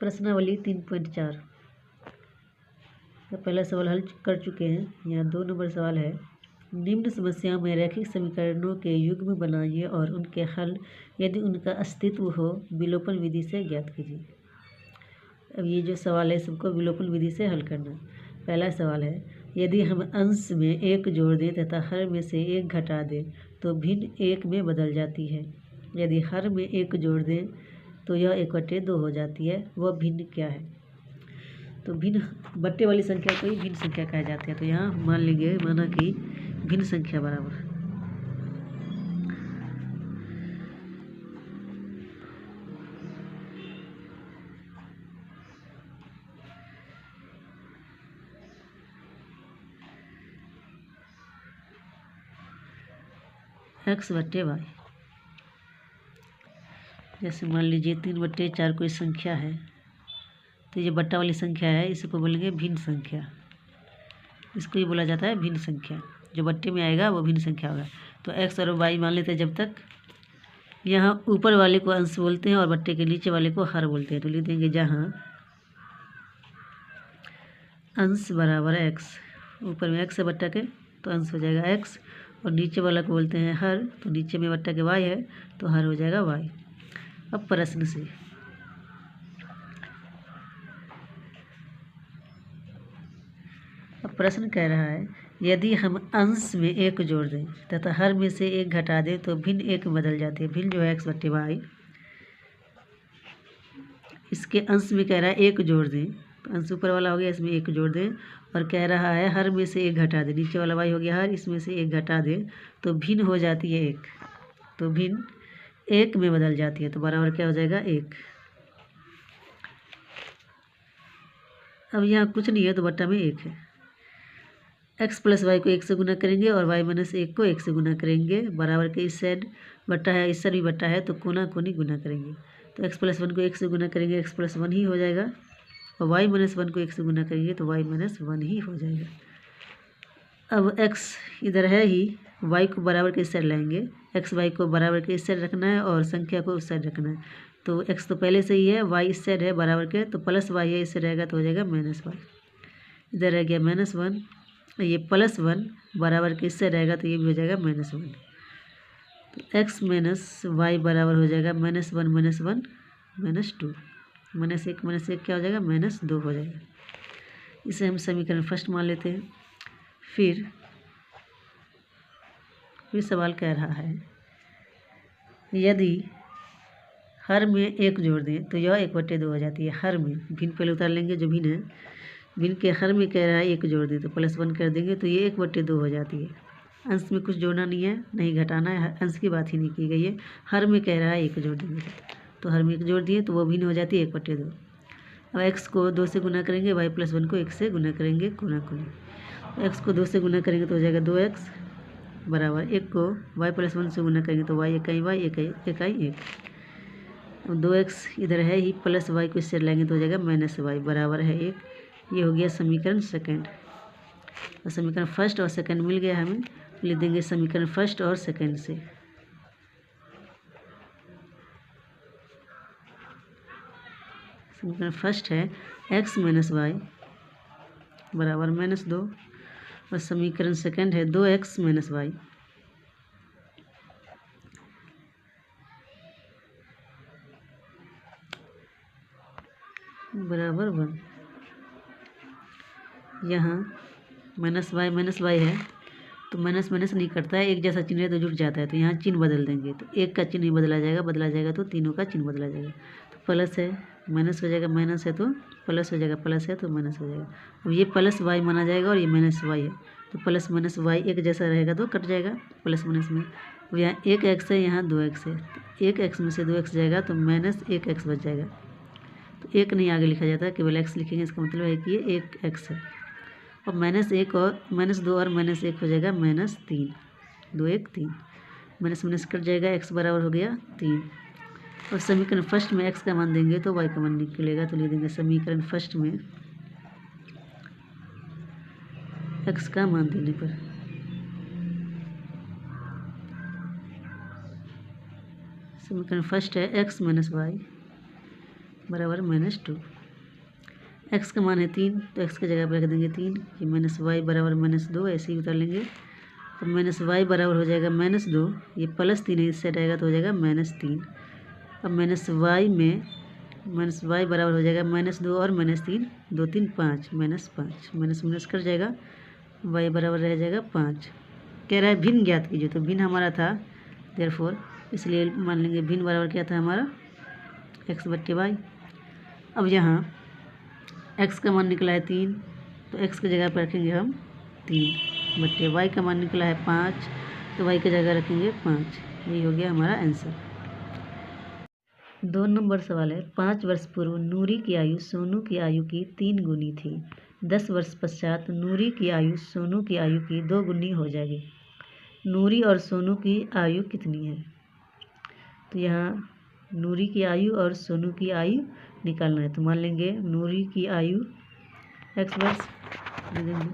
प्रश्नावली 3.4 का पहला सवाल हल कर चुके हैं। यहाँ 2 नंबर सवाल है, निम्न समस्याओं में रैखिक समीकरणों के युग्म बनाइए और उनके हल यदि उनका अस्तित्व हो विलोपन विधि से ज्ञात कीजिए। अब ये जो सवाल है सबको विलोपन विधि से हल करना। पहला सवाल है, यदि हम अंश में 1 जोड़ दें तथा हर में से 1 घटा दें तो भिन्न 1 में बदल जाती है। यदि हर में 1 जोड़ दें तो यह 1/2 हो जाती है। वह भिन्न क्या है? तो भिन्न बट्टे वाली संख्या को ही भिन्न संख्या कहा जाता है। तो यहाँ मान लेंगे, माना कि भिन्न संख्या बराबर x/y। जैसे मान लीजिए 3/4 कोई संख्या है, तो ये बट्टा वाली संख्या है, इसको बोलेंगे भिन्न संख्या। इसको ही बोला जाता है भिन्न संख्या। जो बट्टे में आएगा वो भिन्न संख्या होगा। तो x और y मान लेते हैं। जब तक यहाँ ऊपर वाले को अंश बोलते हैं और बट्टे के नीचे वाले को हर बोलते हैं। तो लिख देंगे जहाँ अंश बराबर x, ऊपर में x है बट्टा के तो अंश हो जाएगा x, और नीचे वाला को बोलते हैं हर, तो नीचे में बट्टा के y है तो हर हो जाएगा y। अब प्रश्न से प्रश्न कह रहा है, यदि हम अंश में 1 जोड़ दें तथा हर में से 1 घटा दें तो भिन्न 1 में बदल जाती है। भिन्न जो है x/y, इसके अंश में कह रहा है 1 जोड़ दें, तो अंश ऊपर वाला हो गया, इसमें 1 जोड़ दें, और कह रहा है हर में से 1 घटा दें। नीचे वाला y हो गया हर, इसमें से 1 घटा दें तो भिन्न हो जाती है 1। तो भिन्न 1 में बदल जाती है। तो बराबर क्या हो जाएगा 1। अब यहाँ कुछ नहीं है तो बट्टा में 1 है। x+y को 1 से गुना करेंगे और y-1 को 1 से गुना करेंगे। बराबर के इस साइड बट्टा है, इस साइड भी बट्टा है, तो कोना कोनी गुना करेंगे। तो x+1 को 1 से गुना करेंगे, x+1 ही हो जाएगा, और y-1 को 1 से गुना करेंगे तो y-1 ही हो जाएगा। अब x इधर है ही, y को बराबर के इस साइड लाएंगे। xy को बराबर के इस साइड रखना है और संख्या को उस साइड रखना है। तो x तो पहले से ही है, y इस साइड है बराबर के, तो +y है, इससे रहेगा तो हो जाएगा -y। इधर रह गया -1, ये +1 बराबर के इससे रहेगा तो ये भी हो जाएगा -1। तो x - y बराबर हो जाएगा -1 - 1 -2। -1 क्या हो जाएगा? -2 हो जाएगा। इसे हम समीकरण फर्स्ट मान लेते हैं। फिर सवाल कह रहा है, यदि हर में 1 जोड़ दें तो यह 1/2 हो जाती है। हर में भिन्न पहले उतार लेंगे, जो भिन्न है, भिन्न के हर में कह रहा है 1 जोड़ दें तो +1 कर देंगे तो ये 1/2 हो जाती है। अंश में कुछ जोड़ना नहीं है, नहीं घटाना है, अंश की बात ही नहीं की गई है। हर में कह रहा है 1 जोड़ देंगे, तो हर में 1 जोड़ दिए तो वो भिन्न हो जाती है 1/2। अब x को 2 से गुना करेंगे, y+1 को 1 से गुना करेंगे, कोना कोनी। x को 2 से गुना करेंगे तो हो जाएगा 2x बराबर 1 को y+1 से गुना करेंगे तो y इकाई y इकाई 1। अब 2x इधर है ही, प्लस y को इससे लाएंगे तो हो जाएगा -y बराबर है 1। ये हो गया समीकरण सेकंड। और समीकरण फर्स्ट और सेकंड मिल गया हमें, लिख देंगे समीकरण फर्स्ट और सेकंड से। समीकरण फर्स्ट है x - y बराबर -2, और समीकरण सेकंड है 2x - y बराबर 1। यहाँ -y है तो माइनस माइनस नहीं करता है, एक जैसा चिन्ह है तो जुड़ जाता है। तो यहाँ चिन्ह बदल देंगे, तो एक का चिन्ह ही बदला जाएगा तो तीनों का चिन्ह बदला जाएगा। तो प्लस है माइनस हो जाएगा, माइनस है तो प्लस हो जाएगा, प्लस है तो माइनस हो जाएगा। अब ये +y माना जाएगा और ये -y है, तो प्लस माइनस y एक जैसा रहेगा तो कट जाएगा प्लस माइनस में। अब यहाँ 1x है, यहाँ 2x है, तो 1x में से 2x जाएगा तो -1x बच जाएगा। तो 1 नहीं आगे लिखा जाता, केवल x लिखेंगे, इसका मतलब है कि ये 1x है। और -1 और -2 और -1 हो जाएगा -3, 2 1 3, माइनस माइनस कट जाएगा, x बराबर हो गया 3। और समीकरण फर्स्ट में x का मान देंगे तो y का मान निकलेगा। तो ले देंगे समीकरण फर्स्ट में x का मान देने पर समीकरण फर्स्ट है x - y बराबर -2। एक्स का मान है 3, तो एक्स की जगह पर रख देंगे 3। ये -y बराबर -2, ऐसे ही उतार लेंगे। तो -y बराबर हो जाएगा -2, ये +3 है, इससे हटाएगा तो हो जाएगा -3। अब -y में -y बराबर हो जाएगा -2 और -3, 2 3 5, -5, माइनस कट जाएगा, y बराबर रह जाएगा 5। कह रहा है भिन्न ज्ञात कीजिए, तो भिन्न हमारा था देयरफॉर, इसलिए मान लेंगे भिन्न बराबर क्या था हमारा x/y। अब यहाँ x का मान निकला है 3, तो x की जगह पर रखेंगे हम 3/y का मान निकला है 5, तो y की जगह रखेंगे 5। यही हो गया हमारा आंसर। 2 नंबर सवाल है, 5 वर्ष पूर्व नूरी की आयु सोनू की आयु की 3 गुनी थी। 10 वर्ष पश्चात नूरी की आयु सोनू की आयु की 2 गुनी हो जाएगी। नूरी और सोनू की आयु कितनी है? तो यहाँ नूरी की आयु और सोनू की आयु निकालना है, तो मान लेंगे नूरी की आयु x वर्ष दे देंगे,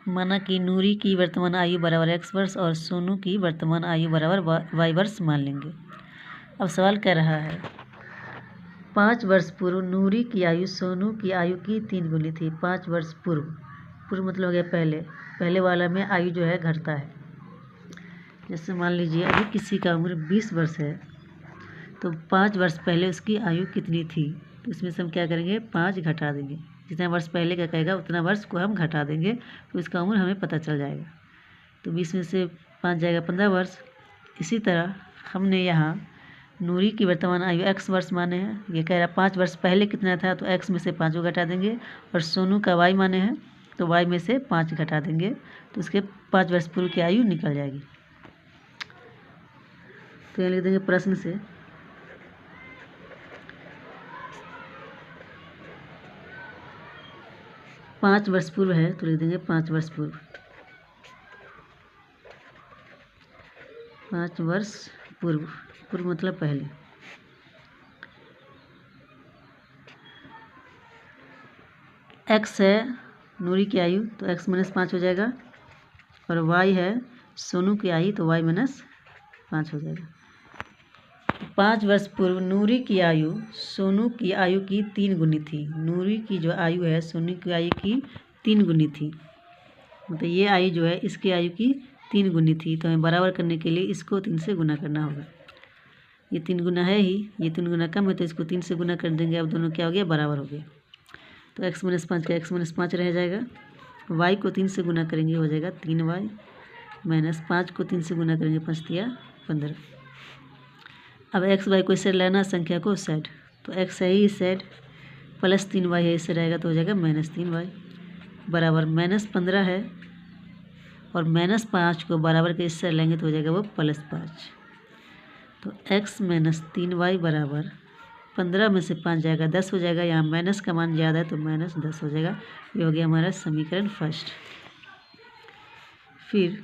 माना कि नूरी की वर्तमान आयु बराबर x वर्ष और सोनू की वर्तमान आयु बराबर y वर्ष मान लेंगे। अब सवाल कह रहा है 5 वर्ष पूर्व नूरी की आयु सोनू की आयु की 3 गुनी थी। 5 वर्ष पूर्व मतलब हो गया पहले वाला में आयु जो है घटता है। जैसे मान लीजिए अभी किसी का उम्र 20 वर्ष है, तो 5 वर्ष पहले उसकी आयु कितनी थी, तो इसमें से हम क्या करेंगे 5 घटा देंगे। जितना वर्ष पहले का कहेगा उतना वर्ष को हम घटा देंगे, तो इसका उम्र हमें पता चल जाएगा। तो 20 में से 5 जाएगा 15 वर्ष। इसी तरह हमने यहाँ नूरी की वर्तमान आयु x वर्ष माने हैं, ये कह रहा 5 वर्ष पहले कितना था, तो x में से 5 को घटा देंगे, और सोनू का y माने हैं तो y में से 5 घटा देंगे, तो उसके 5 वर्ष पूर्व की आयु निकल जाएगी। तो यहाँ लिख देंगे प्रश्न से 5 वर्ष पूर्व है, तो लिख देंगे 5 वर्ष पूर्व। 5 वर्ष पूर्व मतलब पहले। x है नूरी की आयु, तो x -5 हो जाएगा, और y है सोनू की आयु, तो y -5 हो जाएगा। 5 वर्ष पूर्व नूरी की आयु सोनू की आयु की 3 गुनी थी। नूरी की जो आयु है सोनू की आयु की 3 गुनी थी, मतलब ये आयु जो है इसकी आयु की 3 गुनी थी, तो हमें बराबर करने के लिए इसको 3 से गुना करना होगा। ये 3 गुना है ही, ये 3 गुना कम है, तो इसको 3 से गुना कर देंगे। अब दोनों क्या हो गया, बराबर हो गया। तो x -5 का x -5 रह जाएगा, y को 3 से गुना करेंगे हो जाएगा 3y, -5 को 3 से गुना करेंगे 5 तिया 15। अब x y को इससे लेना, संख्या को साइड, तो x है ही साइड, +3y है इससे रहेगा, तो हो जाएगा -3y बराबर -15 है, और -5 को बराबर के इससे लेंगे तो हो जाएगा वो +5। तो x -3y बराबर 15 में से 5 जाएगा 10 हो जाएगा। यहाँ माइनस का मान ज़्यादा है तो -10 हो जाएगा। ये हो गया हमारा समीकरण फर्स्ट। फिर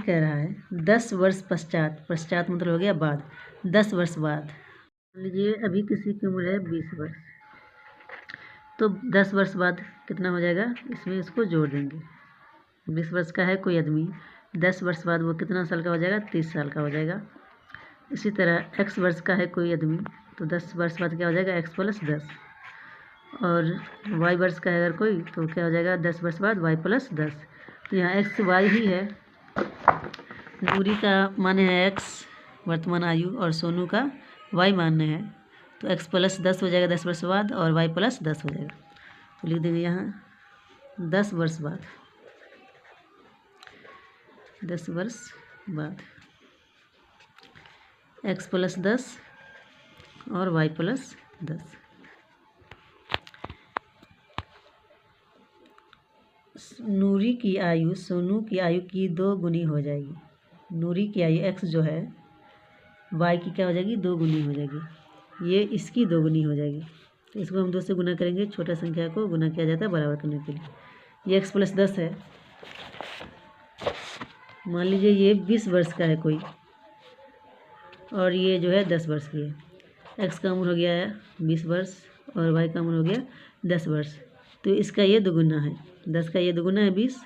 कह रहा है 10 वर्ष पश्चात मतलब हो गया बाद, 10 वर्ष बाद। मान लीजिए अभी किसी की उम्र है 20 वर्ष, तो 10 वर्ष बाद कितना हो जाएगा, इसमें इसको जोड़ देंगे। 20 वर्ष का है कोई आदमी, 10 वर्ष बाद वो कितना साल का हो जाएगा, 30 साल का हो जाएगा। इसी तरह x वर्ष का है कोई आदमी, तो 10 वर्ष बाद क्या हो जाएगा, x + 10, और y वर्ष का है अगर कोई, तो क्या हो जाएगा 10 वर्ष बाद y + 10। तो यहाँ x y ही है, दूरी का माने है x वर्तमान आयु, और सोनू का y माने है, तो x + 10 हो जाएगा 10 वर्ष बाद, और y + 10 हो जाएगा। तो लिख देंगे यहाँ 10 वर्ष बाद, 10 वर्ष बाद x + 10 और y + 10। नूरी की आयु सोनू की आयु की 2 गुनी हो जाएगी। नूरी की आयु x जो है y की क्या हो जाएगी, 2 गुनी हो जाएगी। ये इसकी 2 गुनी हो जाएगी, तो इसको हम 2 से गुना करेंगे। छोटा संख्या को गुना किया जाता है बराबर करने के लिए। ये x + 10 है। मान लीजिए ये 20 वर्ष का है कोई, और ये जो है 10 वर्ष की है। x का उम्र हो गया है 20 वर्ष, और y का उम्र हो गया 10 वर्ष। तो इसका ये दोगुना है, 10 का ये दोगुना है 20।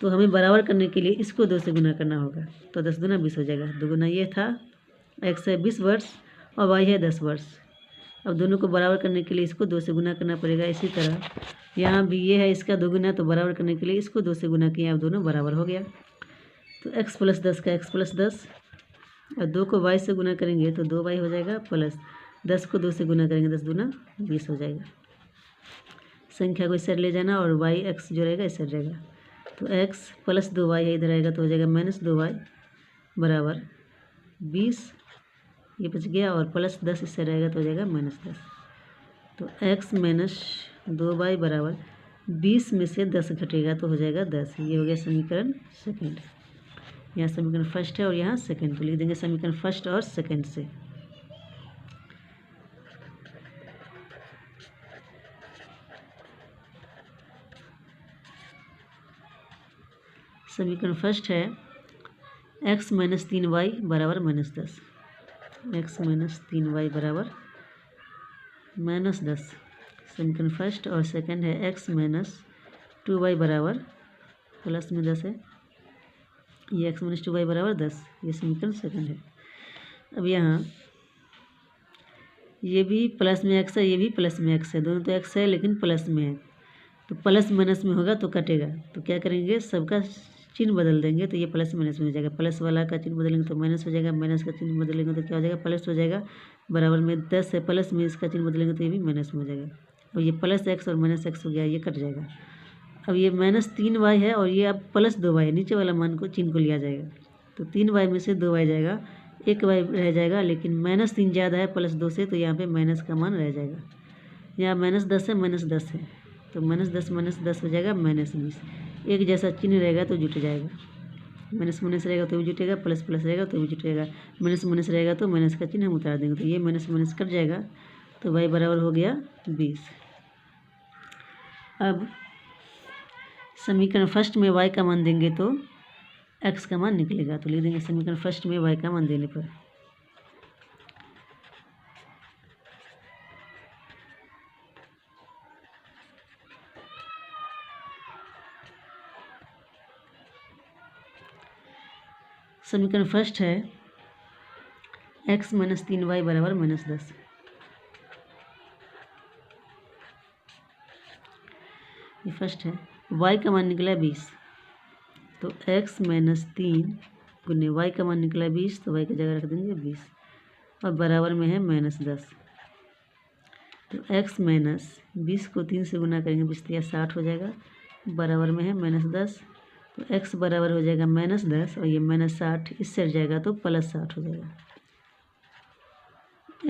तो हमें बराबर करने के लिए इसको 2 से गुना करना होगा, तो 10 दूना 20 हो जाएगा। दोगुना ये था, x है 20 वर्ष और y है 10 वर्ष। अब दोनों को बराबर करने के लिए इसको 2 से गुना करना पड़ेगा। इसी तरह यहाँ भी ये है इसका दोगुना, तो बराबर करने के लिए इसको 2 से गुना किए, अब दोनों बराबर हो गया। तो x + 10 का x + 10 और 2 को y से गुना करेंगे तो 2y हो जाएगा, प्लस 10 को 2 से गुना करेंगे 10 दूना 20 हो जाएगा। संख्या को इस साइड ले जाना और y x जो रहेगा इस साइड रहेगा, तो x + 2y है इधर आएगा तो हो जाएगा -2y बराबर 20, ये बच गया, और +10 इससे रहेगा तो हो जाएगा -10। तो x - 2y बराबर 20 में से 10 घटेगा तो हो जाएगा 10। ये हो गया समीकरण सेकंड। यहाँ समीकरण फर्स्ट है और यहाँ सेकंड, तो लिख देंगे समीकरण फर्स्ट और सेकंड से। समीकरण फर्स्ट है x - 3y बराबर -10, x - 3y बराबर -10 समीकरण फर्स्ट। और सेकंड है x - 2y बराबर प्लस में 10 है, ये x - 2y बराबर 10, ये समीकरण सेकंड है। अब यहाँ ये भी प्लस में x है, ये भी प्लस में x है, दोनों तो x है लेकिन प्लस में है, तो प्लस माइनस में होगा तो कटेगा, तो क्या करेंगे सबका चिन्ह बदल देंगे, तो ये प्लस माइनस में हो जाएगा। प्लस वाला का चिन्ह बदलेंगे तो माइनस हो जाएगा, माइनस का चिन्ह बदलेंगे तो क्या हो जाएगा, प्लस हो जाएगा। बराबर में 10 है, प्लस में इसका चिन्ह बदलेंगे तो ये भी माइनस में हो जाएगा। और ये +x और -x हो गया, ये कट जाएगा। अब ये -3y है और ये अब +2y है, नीचे वाला मान को चिन्ह को लिया जाएगा, तो 3y में से 2y जाएगा, 1y रह जाएगा, लेकिन -3 ज़्यादा है +2 से, तो यहाँ पे माइनस का मान रह जाएगा। यहाँ -10 है, -10 है, तो -10 हो जाएगा -20। एक जैसा चिन्ह रहेगा तो जुट जाएगा, माइनस रहेगा तो भी जुटेगा, प्लस रहेगा तो भी जुटेगा, माइनस रहेगा तो माइनस का चिन्ह हम उतार देंगे, तो ये माइनस कट जाएगा, तो y बराबर हो गया 20। अब समीकरण फर्स्ट में y का मान देंगे तो x का मान निकलेगा, तो लिख देंगे समीकरण फर्स्ट में y का मान देने पर समीकरण फर्स्ट है x - 3y बराबर -10। ये फर्स्ट है, y का मान निकला 20, तो x - 3 गुने y का मान निकला 20, तो y की जगह रख देंगे 20 और बराबर में है -10। तो x - 20 को 3 से गुना करेंगे, 20 × 60 हो जाएगा, बराबर में है -10। तो x बराबर हो जाएगा -10 और ये -60 इससे हट जाएगा तो +60 हो जाएगा।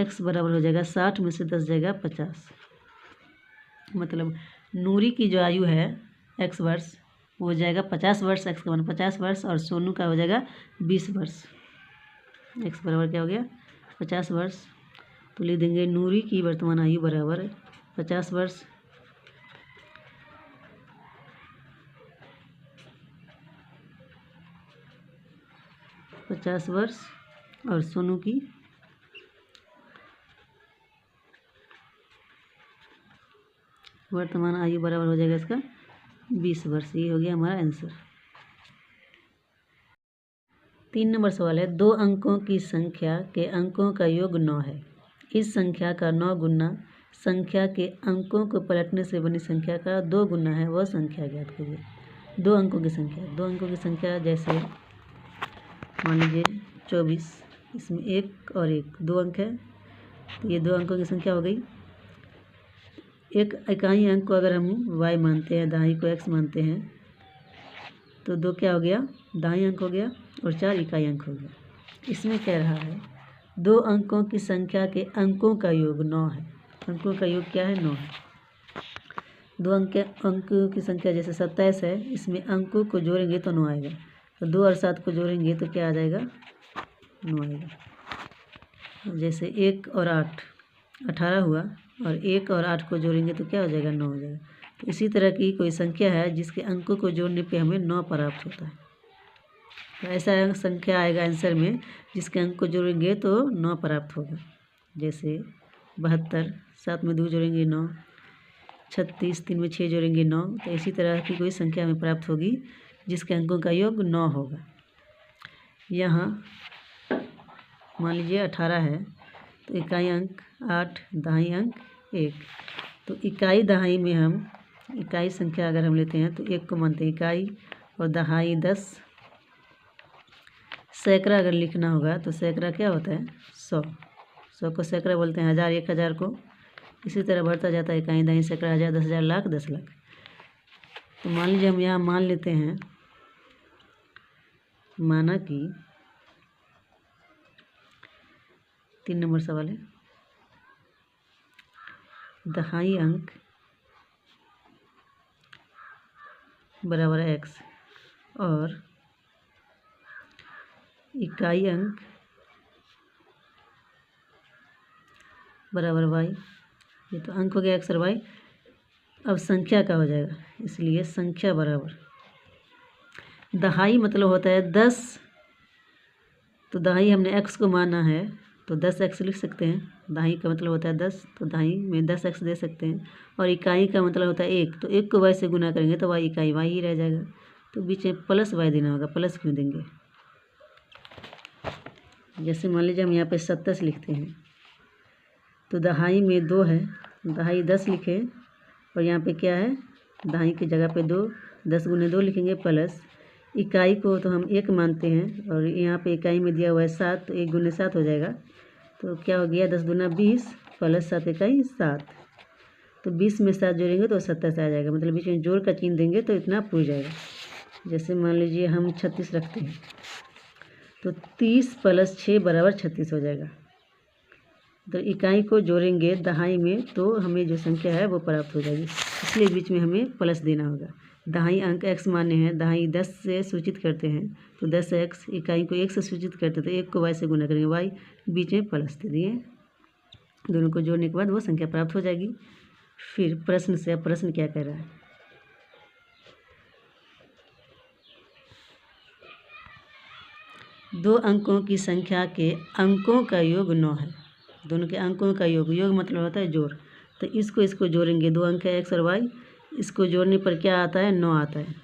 x बराबर हो जाएगा 60 में से 10 जाएगा 50, मतलब नूरी की जो आयु है x वर्ष वो हो जाएगा 50 वर्ष, x का मान 50 वर्ष, और सोनू का हो जाएगा 20 वर्ष। x बराबर क्या हो गया 50 वर्ष, तो लिख देंगे नूरी की वर्तमान आयु बराबर 50 वर्ष। और सोनू की वर्तमान आयु बराबर हो जाएगा इसका 20 वर्ष। ये हो गया हमारा आंसर। 3 नंबर सवाल है, 2 अंकों की संख्या के अंकों का योग 9 है। इस संख्या का 9 गुना संख्या के अंकों को पलटने से बनी संख्या का 2 गुना है, वह संख्या ज्ञात कीजिए। 2 अंकों की संख्या जैसे मान लीजिए 24, इसमें 1 और 1 2 अंक है, तो ये 2 अंकों की संख्या हो गई। एक इकाई अंक को अगर हम y मानते हैं, दहाई को x मानते हैं, तो 2 क्या हो गया दहाई अंक हो गया और 4 इकाई अंक हो गया। इसमें कह रहा है 2 अंकों की संख्या के अंकों का योग 9 है। अंकों का योग क्या है 9 है। 2 अंकों की संख्या जैसे 27 है, इसमें अंकों को जोड़ेंगे तो 9 आएगा, तो 2 और 7 को जोड़ेंगे तो क्या आ जाएगा 9 आएगा। जैसे 1 और 8 18 हुआ, और 1 और 8 को जोड़ेंगे तो क्या हो जाएगा 9 हो जाएगा। तो इसी तरह की कोई संख्या है जिसके अंकों को जोड़ने पे हमें 9 प्राप्त होता है, तो ऐसा संख्या आएगा आंसर में जिसके अंक को जोड़ेंगे तो 9 प्राप्त होगा। जैसे 72, 7 में 2 जोड़ेंगे 9, 36, 3 में 6 जोड़ेंगे 9। तो इसी तरह की कोई संख्या हमें प्राप्त होगी जिसके अंकों का योग 9 होगा। यहाँ मान लीजिए 18 है तो इकाई अंक 8, दहाई अंक 1। तो इकाई दहाई में हम इकाई संख्या अगर हम लेते हैं तो 1 को मानते हैं इकाई और दहाई 10। सैकड़ा अगर लिखना होगा तो सैकड़ा क्या होता है 100। 100 को सैकड़ा बोलते हैं, 1000 1000 को। इसी तरह बढ़ता जाता है इकाई दहाई सैकड़ा 1000 10,000 लाख 10 लाख। तो मान लीजिए हम यहाँ मान लेते हैं, माना कि 3 नंबर सवाल है, दहाई अंक बराबर x और इकाई अंक बराबर y। ये तो अंक हो गया x और y। अब संख्या का हो जाएगा, इसलिए संख्या बराबर दहाई मतलब होता है 10। तो दहाई हमने x को माना है तो 10x लिख सकते हैं। दहाई का मतलब होता है 10, तो दहाई में 10x दे सकते हैं। और इकाई का मतलब होता है 1, तो 1 को y से गुना करेंगे तो y इकाई y ही रह जाएगा। तो बीच में प्लस y देना होगा। प्लस क्यों देंगे? जैसे मान लीजिए हम यहाँ पे 27 लिखते हैं तो दहाई में 2 है, दहाई 10 लिखे और यहाँ पे क्या है, दहाई की जगह पे 2, 10 गुने 2 लिखेंगे प्लस इकाई को तो हम 1 मानते हैं और यहाँ पे इकाई में दिया हुआ है 7, तो 1 गुने 7 हो जाएगा। तो क्या हो गया 10 दूना 20 प्लस 7 इकाई 7। तो 20 में 7 जोड़ेंगे तो 27 आ जाएगा, मतलब बीच में जोड़ का चिन्ह देंगे तो इतना पूछ जाएगा। जैसे मान लीजिए हम 36 रखते हैं तो 30 प्लस 6 बराबर 36 हो जाएगा। तो इकाई को जोड़ेंगे दहाई में तो हमें जो संख्या है वो प्राप्त हो जाएगी, इसलिए बीच में हमें प्लस देना होगा। दहाई अंक x माने हैं, दहाई 10 से सूचित करते हैं तो 10x, इकाई को 1 से सूचित करते तो 1 को y से गुना करेंगे y, बीच में प्लस दे दिए। दोनों को जोड़ने के बाद वो संख्या प्राप्त हो जाएगी। फिर प्रश्न से, अब प्रश्न क्या कह रहा है, दो अंकों की संख्या के अंकों का योग 9 है। दोनों के अंकों का योग, योग मतलब होता है जोड़। तो इसको जोड़ेंगे, 2 अंक है x और y, इसको जोड़ने पर क्या आता है 9 आता है।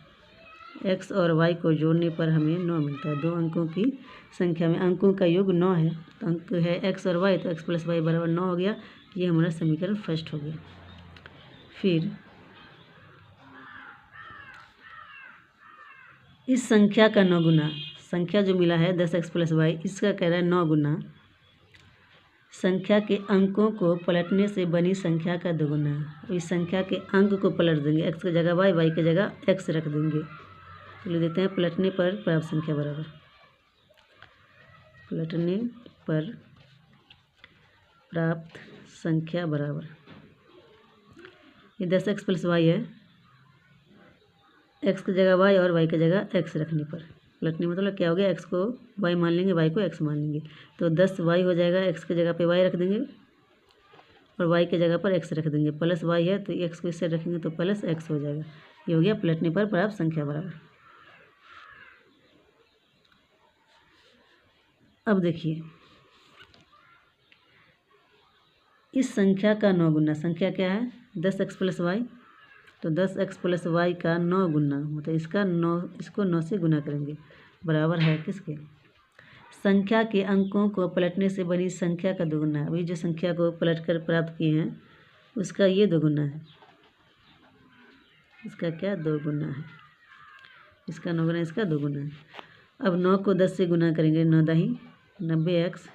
x और y को जोड़ने पर हमें 9 मिलता है। 2 अंकों की संख्या में अंकों का योग 9 है, तो अंक है x और y, तो x प्लस y बराबर 9 हो गया। ये हमारा समीकरण फर्स्ट हो गया। फिर इस संख्या का 9 गुना, संख्या जो मिला है 10x प्लस y, इसका कह रहा है 9 गुना संख्या के अंकों को पलटने से बनी संख्या का दोगुना। इस संख्या के अंक को पलट देंगे, x की जगह y की जगह x रख देंगे। तो लिख देते हैं पलटने पर प्राप्त संख्या बराबर, पलटने पर प्राप्त संख्या बराबर, ये 10x प्लस y है, x की जगह y और y की जगह x रखने पर। पलटने मतलब क्या हो गया, x को y मान लेंगे, y को x मान लेंगे, तो 10y हो जाएगा। x की जगह पे y रख देंगे और y की जगह पर x रख देंगे। प्लस y है तो x को इससे रखेंगे तो प्लस x हो जाएगा। ये हो गया पलटने पर प्राप्त संख्या बराबर। अब देखिए इस संख्या का 9 गुना, संख्या क्या है 10x प्लस y, तो 10x प्लस y का 9 गुना, मतलब इसका 9, इसको 9 से गुना करेंगे, बराबर है किसके, संख्या के अंकों को पलटने से बनी संख्या का दोगुना। अभी जो संख्या को पलट कर प्राप्त किए हैं उसका ये दोगुना है, इसका क्या 2 गुना है, इसका 9 गुना, इसका 2 गुना है। अब 9 को 10 से गुना करेंगे, 9 दही 90x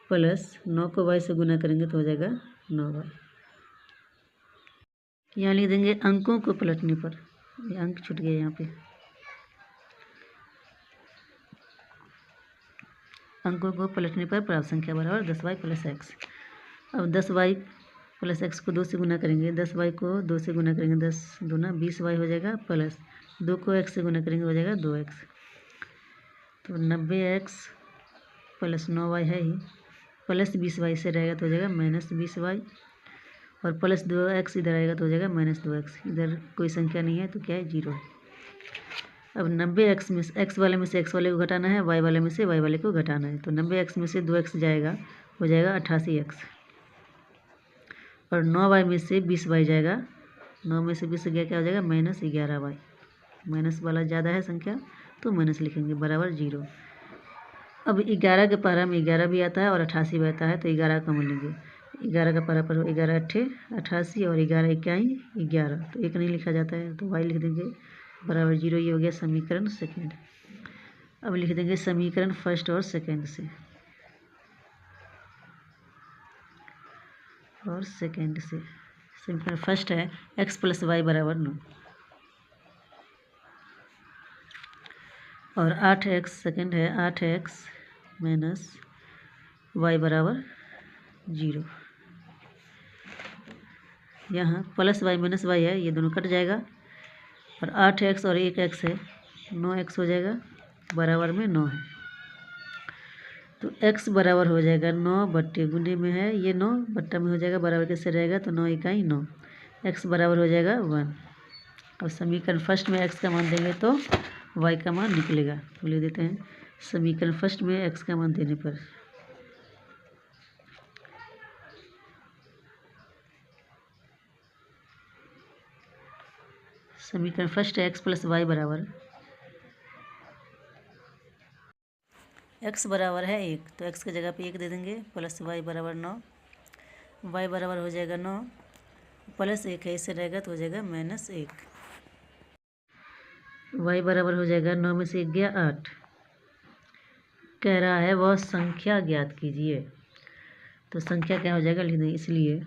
प्लस 9 को y से गुना करेंगे तो हो जाएगा 9y। यहाँ लिख देंगे अंकों को पलटने पर, ये अंक छूट गए यहाँ पे, अंकों को पलटने पर प्राप्त संख्या बराबर 10y प्लस x। अब 10y प्लस x को 2 से गुना करेंगे, 10y को 2 से गुना करेंगे, 10 दूना 20y हो जाएगा, प्लस 2 को x से गुना करेंगे हो जाएगा 2x। तो 90x प्लस 9y है ही, प्लस 20y से रहेगा तो हो जाएगा माइनस 20y, और प्लस 2x इधर आएगा तो हो जाएगा माइनस 2x। इधर कोई संख्या नहीं है तो क्या है 0 है। अब 90x में x वाले में से x वाले को घटाना है, y वाले में से y वाले को घटाना है। तो 90x में से 2x जाएगा, हो जाएगा 88x, और 9y में से 20y जाएगा, 9 में से 20 गया क्या हो जाएगा -11y। माइनस वाला ज़्यादा है संख्या तो माइनस लिखेंगे बराबर 0। अब 11 के पारा में 11 भी आता है और 88 भी आता है तो 11 कॉमन लेंगे। 11 का पारा पर 11 अट्ठे 88 और 11 इक्याई 11, तो एक नहीं लिखा जाता है तो y लिख देंगे बराबर 0। ये हो गया समीकरण सेकेंड। अब लिख देंगे समीकरण फर्स्ट और सेकेंड से, समीकरण फर्स्ट है x + y बराबर 9 और 8x सेकेंड है 8x - y बराबर 0। यहाँ +y - y है, ये दोनों कट जाएगा और 8x और 1x है 9x हो जाएगा बराबर में 9 है। तो x बराबर हो जाएगा 9 बट्टे गुने में है, ये 9 बट्टा में हो जाएगा बराबर कैसे रहेगा तो 9 इकाई 9, x बराबर हो जाएगा 1। अब समीकरण फर्स्ट में x का मान देंगे तो y का मान निकलेगा, तो ले देते हैं समीकरण फर्स्ट में x का मान देने पर समीकरण फर्स्ट है x + y बराबर x बराबर है 1, तो x की जगह पे 1 दे देंगे प्लस y बराबर 9, y बराबर हो जाएगा 9 प्लस 1 है इससे रहेगा तो हो जाएगा -1। y बराबर हो जाएगा 9 में से 1 गया 8। कह रहा है वह संख्या ज्ञात कीजिए, तो संख्या क्या हो जाएगा लिख देंगे, इसलिए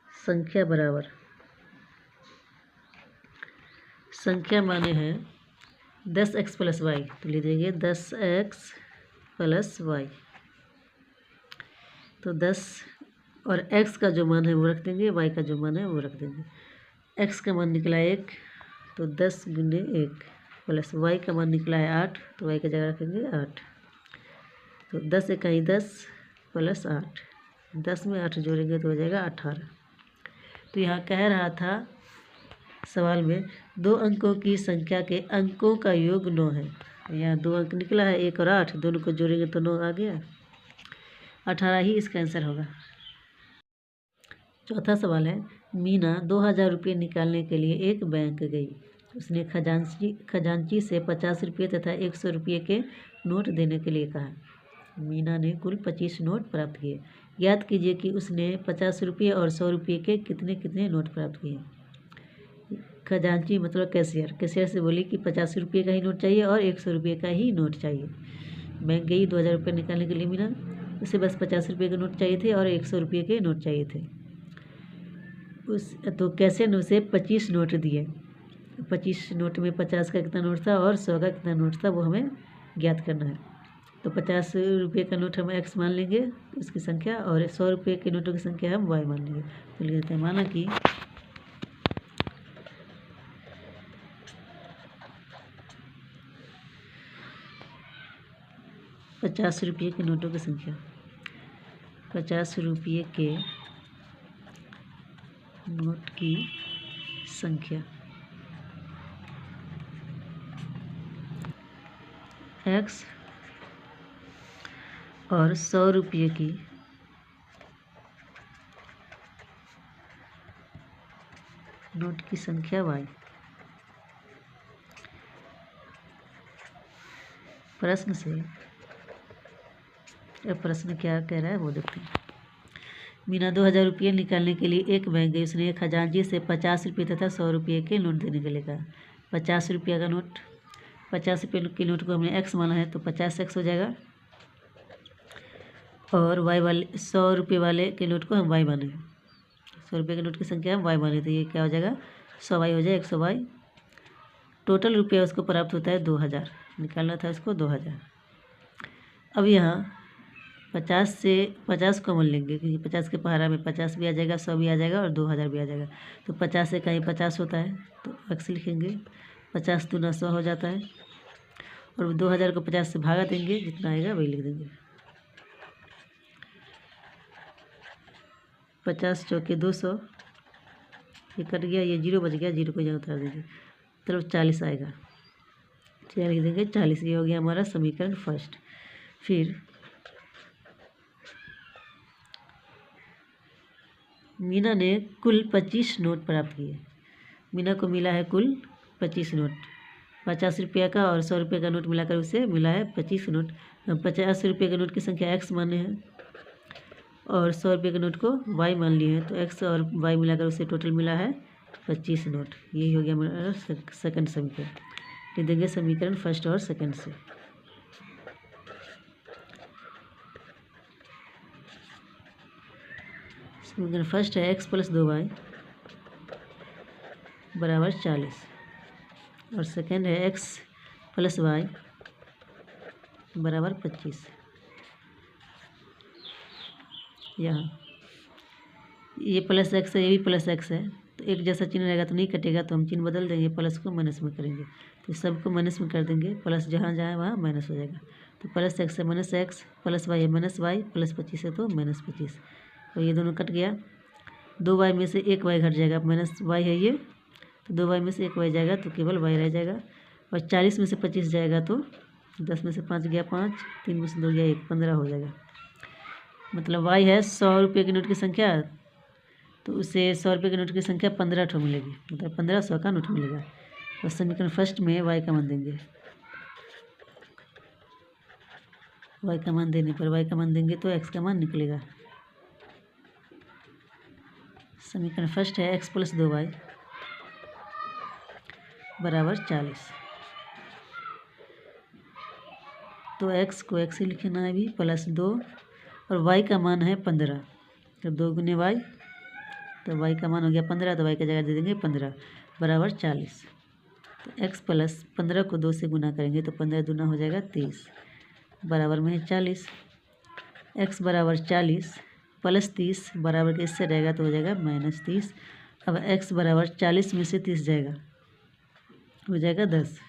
संख्या बराबर संख्या माने हैं 10x + y, तो लिख देंगे 10x + y। तो 10 और x का जो मान है वो रख देंगे, y का जो मान है वो रख देंगे। x का मान निकला 1 तो 10 × 1 प्लस y का मान निकला है 8 तो y की जगह रखेंगे 8। तो 10 इकाई 10 प्लस 8, 10 में 8 जोड़ेंगे तो हो जाएगा 18। तो यहाँ कह रहा था सवाल में 2 अंकों की संख्या के अंकों का योग 9 है। यहाँ 2 अंक निकला है 1 और 8, दोनों को जोड़ेंगे तो 9 आ गया, 18 ही इसका आंसर होगा। चौथा सवाल है मीना 2000 रुपये निकालने के लिए एक बैंक गई। उसने खजांची से 50 रुपये तथा 100 रुपये के नोट देने के लिए कहा। मीना ने कुल 25 नोट प्राप्त किए। याद कीजिए कि उसने 50 रुपये और 100 रुपये के कितने कितने नोट प्राप्त किए। खजांची मतलब कैशियर से बोली कि 50 रुपये का ही नोट चाहिए और 100 रुपये का ही नोट चाहिए। बैंक गई 2000 रुपये निकालने के लिए मीना, उसे बस 50 रुपये के नोट चाहिए थे और 100 रुपये के नोट चाहिए थे। तो कैशियर ने उसे 25 नोट दिए। 25 नोट में 50 का कितना नोट था और 100 का कितना नोट था वो हमें ज्ञात करना है। तो 50 रुपये का नोट हम x मान लेंगे उसकी संख्या, और 100 रुपये के नोटों की संख्या हम y मान लेंगे। तो लिख देते हैं माना कि 50 रुपये के नोटों की संख्या, 50 रुपये के नोट की संख्या x और 100 रुपये की नोट की संख्या y। प्रश्न से प्रश्न क्या कह रहा है वो देखते हैं। मीना 2000 रुपये निकालने के लिए एक बैंक गई। उसने एक खजांची से 50 रुपये तथा 100 रुपये के नोट देने के लिए कहा। 50 रुपये का नोट, 50 रुपये के नोट को हमने x माना है तो 50x हो जाएगा, और y वाले 100 रुपये वाले के नोट को हम y माने, 100 रुपये के नोट की संख्या हम y माने, तो ये क्या हो जाएगा 100y हो जाएगा 100y। टोटल रुपया उसको प्राप्त होता है 2000, निकालना था उसको 2000। अब यहाँ 50 से 50 कॉमन लेंगे क्योंकि 50 के पहाड़ा में 50 भी आ जाएगा, 100 भी आ जाएगा और 2000 भी आ जाएगा। तो 50 से कहीं 50 होता है तो x लिखेंगे, 50 दूना 100 हो जाता है, और 2000 को 50 से भागा देंगे, जितना आएगा वही लिख देंगे। 50 चौके 200, ये कट गया, ये 0 बच गया, 0 को यहाँ उतार देंगे, तरफ 40 आएगा, लिख देंगे 40। ये हो गया हमारा समीकरण फर्स्ट। फिर मीना ने कुल 25 नोट प्राप्त किए। मीना को मिला है कुल 25 नोट। 50 रुपये का और 100 रुपये का नोट मिलाकर उसे मिला है 25 नोट। 50 रुपये के नोट की संख्या x माने हैं और 100 रुपये के नोट को y मान लिए हैं, तो x और y मिलाकर उसे टोटल मिला है 25 नोट। यही हो गया हमारा सेकंड समीकरण। लिख देंगे समीकरण फर्स्ट और सेकंड से। समीकरण फर्स्ट है x + 2y बराबर 40 और सेकंड है x + y बराबर 25। यहाँ ये प्लस x है, ये भी प्लस x है, तो एक जैसा चिन्ह रहेगा तो नहीं कटेगा, तो हम चिन्ह बदल देंगे, प्लस को माइनस में करेंगे, तो सबको माइनस में कर देंगे, प्लस जहाँ जहाँ वहाँ माइनस हो जाएगा। तो प्लस x है माइनस x, प्लस y है माइनस y, प्लस 25 है तो माइनस 25, और ये दोनों कट गया। 2y में से 1y घट जाएगा, माइनस y है ये, तो 2y में से 1y जाएगा तो केवल y रह जाएगा। और 40 में से 25 जाएगा तो 10 में से 5 गया 5, 3 में से 2 गया 1, 15 हो जाएगा। मतलब y है 100 रुपये के नोट की संख्या, तो उसे 100 रुपये के नोट की संख्या 15 ठो मिलेगी, मतलब 1500 का नोट मिलेगा। और समीकरण फर्स्ट में y का मान देंगे। y का मान देने पर y का मान देंगे तो x का मान निकलेगा। समीकरण फर्स्ट है x + 2y बराबर 40, तो x को x ही लिखना है अभी, प्लस 2 और y का मान है 15, तो 2 गुने y, तो y का मान हो गया 15, तो y का जगह दे देंगे 15 बराबर 40। तो x + 15 को 2 से गुना करेंगे तो 15 दूना हो जाएगा 30 बराबर में है 40। x बराबर 40 + 30 बराबर के इससे रहेगा तो हो जाएगा -30। अब x बराबर 40 में से 30 जाएगा, हो जाएगा 10।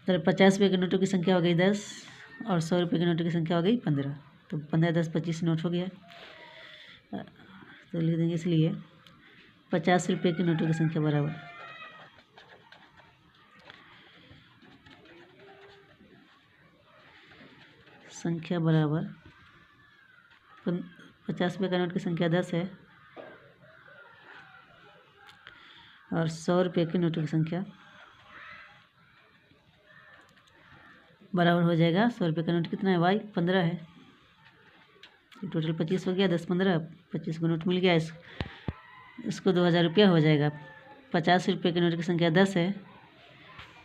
तो 50 रुपये के नोटों की संख्या हो गई 10 और 100 रुपये के नोटों की संख्या हो गई 15, तो 15 10 25 नोट हो गया। तो लिख देंगे इसलिए 50 रुपये के नोटों की संख्या बराबर बराबर 50 रुपये का नोट की संख्या 10 है और 100 रुपये के नोटों की संख्या बराबर हो जाएगा 100 रुपये का नोट कितना है y 15 है, टोटल 25 हो गया, 10 15 25 का नोट मिल गया। इसको 2000 रुपया हो जाएगा। 50 रुपये के नोट की संख्या 10 है,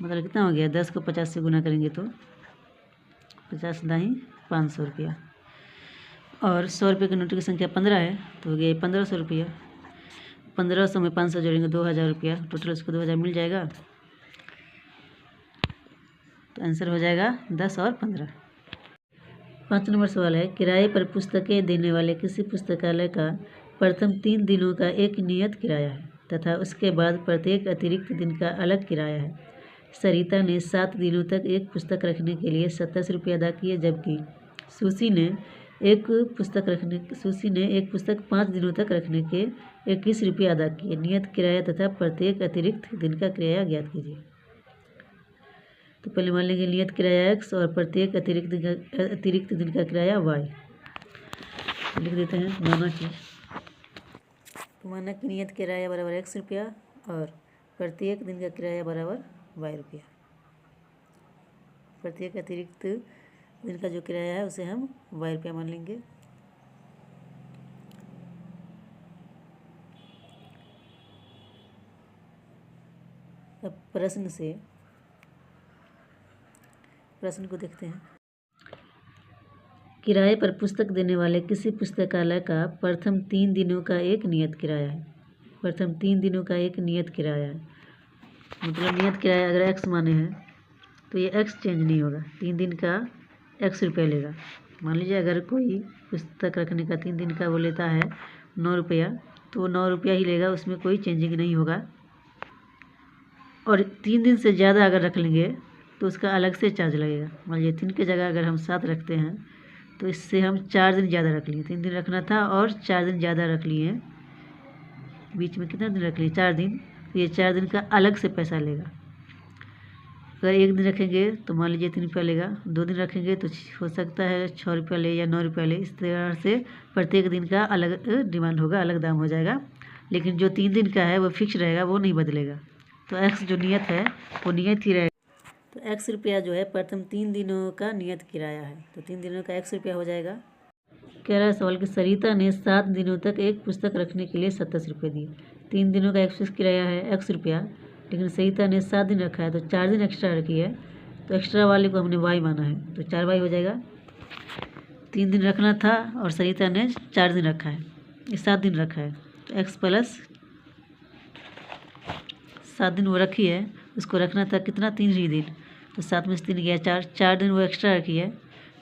मतलब कितना हो गया, 10 को 50 से गुना करेंगे तो 50 दाही 500 रुपया। और 100 रुपये के नोट की संख्या 15 है, तो हो गया 1500 रुपया। 1500 में 500 जोड़ेंगे 2000 रुपया, टोटल उसको 2000 मिल जाएगा। तो आंसर हो जाएगा 10 और 15। 5 नंबर सवाल है, किराए पर पुस्तकें देने वाले किसी पुस्तकालय का प्रथम 3 दिनों का एक नियत किराया है तथा उसके बाद प्रत्येक अतिरिक्त दिन का अलग किराया है। सरिता ने 7 दिनों तक एक पुस्तक रखने के लिए 27 रुपये अदा किए, जबकि सुशी ने एक पुस्तक 5 दिनों तक रखने के 21 रुपये अदा किए। नियत किराया तथा प्रत्येक अतिरिक्त दिन का किराया ज्ञात कीजिए। तो पहले मान लेंगे नियत किराया x और प्रत्येक अतिरिक्त दिन का किराया y। लिख देते हैं माना कि नियत किराया बराबर x रुपया और प्रत्येक दिन का किराया बराबर y रुपया। प्रत्येक अतिरिक्त दिन का जो किराया है उसे हम y रुपया मान लेंगे। अब प्रश्न को देखते हैं। किराए पर पुस्तक देने वाले किसी पुस्तकालय का प्रथम 3 दिनों का एक नियत किराया है। प्रथम 3 दिनों का एक नियत किराया है, मतलब नियत किराया अगर x माने हैं तो ये x चेंज नहीं होगा। 3 दिन का x रुपया लेगा। मान लीजिए अगर कोई पुस्तक रखने का 3 दिन का वो लेता है 9 रुपया, तो वो 9 रुपया ही लेगा, उसमें कोई चेंजिंग नहीं होगा। और 3 दिन से ज़्यादा अगर रख लेंगे तो उसका अलग से चार्ज लगेगा। मान लीजिए 3 की जगह अगर हम 7 रखते हैं तो इससे हम 4 दिन ज़्यादा रख लिए। 3 दिन रखना था और 4 दिन ज़्यादा रख लिए, बीच में कितना दिन रख लिए 4 दिन, तो ये 4 दिन का अलग से पैसा लेगा। अगर एक दिन रखेंगे तो मान लीजिए 3 रुपया लेगा, 2 दिन रखेंगे तो हो सकता है 6 रुपया ले या 9 रुपया ले। इस तरह से प्रत्येक दिन का अलग डिमांड होगा, अलग दाम हो जाएगा। लेकिन जो 3 दिन का है वो फिक्स रहेगा, वो नहीं बदलेगा। तो एक्स जो नियत है वो नियत ही रहेगा। तो एक्स रुपया जो है प्रथम 3 दिनों का नियत किराया है, तो 3 दिनों का एक्स रुपया हो जाएगा। कह रहा है सवाल कि सरिता ने 7 दिनों तक एक पुस्तक रखने के लिए 27 रुपये दिए। 3 दिनों का एक्स किराया है एक्स रुपया, लेकिन सरिता ने 7 दिन रखा है तो 4 दिन एक्स्ट्रा रखी है, तो एक्स्ट्रा वाले को हमने वाई माना है, तो 4 वाई हो जाएगा। 3 दिन रखना था और सरिता ने 4 दिन रखा है, ये 7 दिन रखा है, तो एक्स प्लस 7 दिन वो रखी है, उसको रखना था कितना 3 ही दिन, तो 7 में से 3 गया 4, 4 दिन वो एक्स्ट्रा रखी है,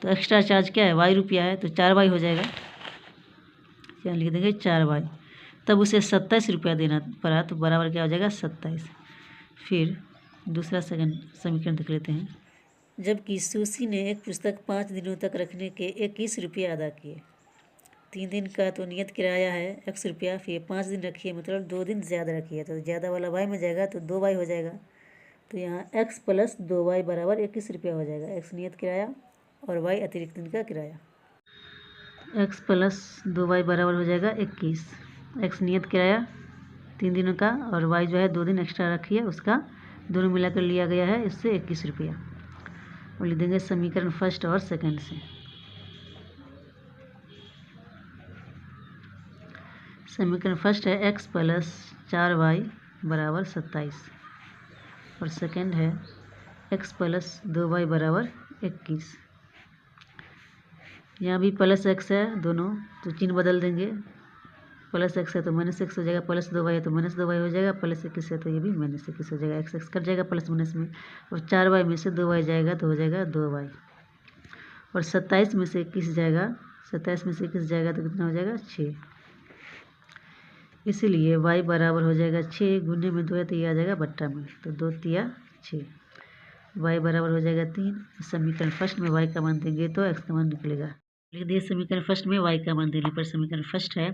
तो एक्स्ट्रा चार्ज क्या है वाई रुपया है, तो 4 वाई हो जाएगा। क्या लिख देंगे 4 वाई। तब उसे 27 रुपया देना पड़ा, तो बराबर क्या हो जाएगा 27। फिर दूसरा सेकंड समीकरण देख लेते हैं। जबकि सुशी ने एक पुस्तक 5 दिनों तक रखने के 21 रुपये अदा किए। 3 दिन का तो नियत किराया है एक्स रुपया, फिर 5 दिन रखी है, मतलब 2 दिन ज़्यादा रखी है, तो ज़्यादा वाला वाई में जाएगा तो 2 वाई हो जाएगा। तो यहाँ एक्स प्लस 2 वाई बराबर 21 रुपया हो जाएगा। एक्स नियत किराया और वाई अतिरिक्त दिन का किराया। एक्स प्लस 2 वाई बराबर हो जाएगा 21। एक्स नियत किराया 3 दिनों का और वाई जो है 2 दिन एक्स्ट्रा रखी है, उसका दोनों मिलाकर लिया गया है, इससे 21 रुपया। और लिख देंगे समीकरण फर्स्ट और सेकंड से। समीकरण फर्स्ट है एक्स प्लस 4 वाई बराबर 27 और सेकंड है एक्स प्लस 2 वाई बराबर 21। यहाँ भी प्लस एक्स है दोनों, तो चिन्ह बदल देंगे। प्लस एक्स है तो माइनस एक्स हो जाएगा, प्लस 2 वाई है तो माइनस 2 वाई हो जाएगा, प्लस 21 है तो ये भी माइनस 21 हो जाएगा। एक्स एक्स कट जाएगा प्लस माइनस में, और 4 वाई में से 2 वाई जाएगा तो हो जाएगा 2 वाई, और 27 में से 21 जाएगा, 27 में से 21 जाएगा तो कितना हो जाएगा 6। इसीलिए y बराबर हो जाएगा 6, गुने में 2 है तो ये आ जाएगा बट्टा में, तो 2 तिया 6, y बराबर हो जाएगा 3। समीकरण फर्स्ट में y का मान देंगे तो x का मान निकलेगा। लिख दिए समीकरण फर्स्ट में y का मान देने पर समीकरण फर्स्ट है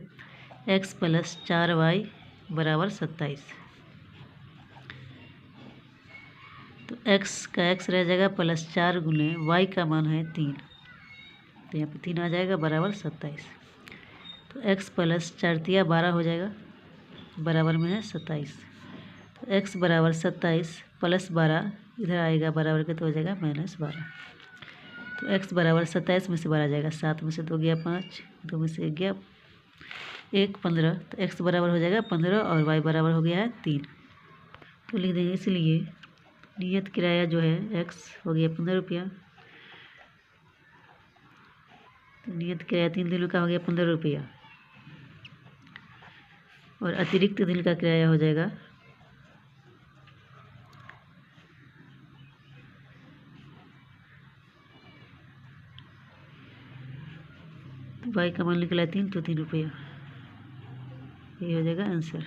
x प्लस 4 वाई बराबर 27। तो x का x रह जाएगा प्लस 4 गुने y का मान है 3, तो यहाँ पे 3 आ जाएगा बराबर 27। तो x प्लस 4 तिया 12 हो जाएगा, बराबर में है 27। तो x बराबर 27 प्लस 12 इधर आएगा बराबर के, तो हो जाएगा -12। तो x बराबर 27 में से 12 जाएगा, 7 में से 2 गया 5, 2 में से 1 गया 1, 15। तो x बराबर हो जाएगा 15 और y बराबर हो गया है 3। तो लिख देंगे इसलिए नियत किराया जो है x हो गया 15 रुपया। तो नियत किराया 3 दिनों का हो गया 15 रुपया, और अतिरिक्त दिन का किराया हो जाएगा y का मान निकला 3, तो 3 रुपया, ये हो जाएगा आंसर।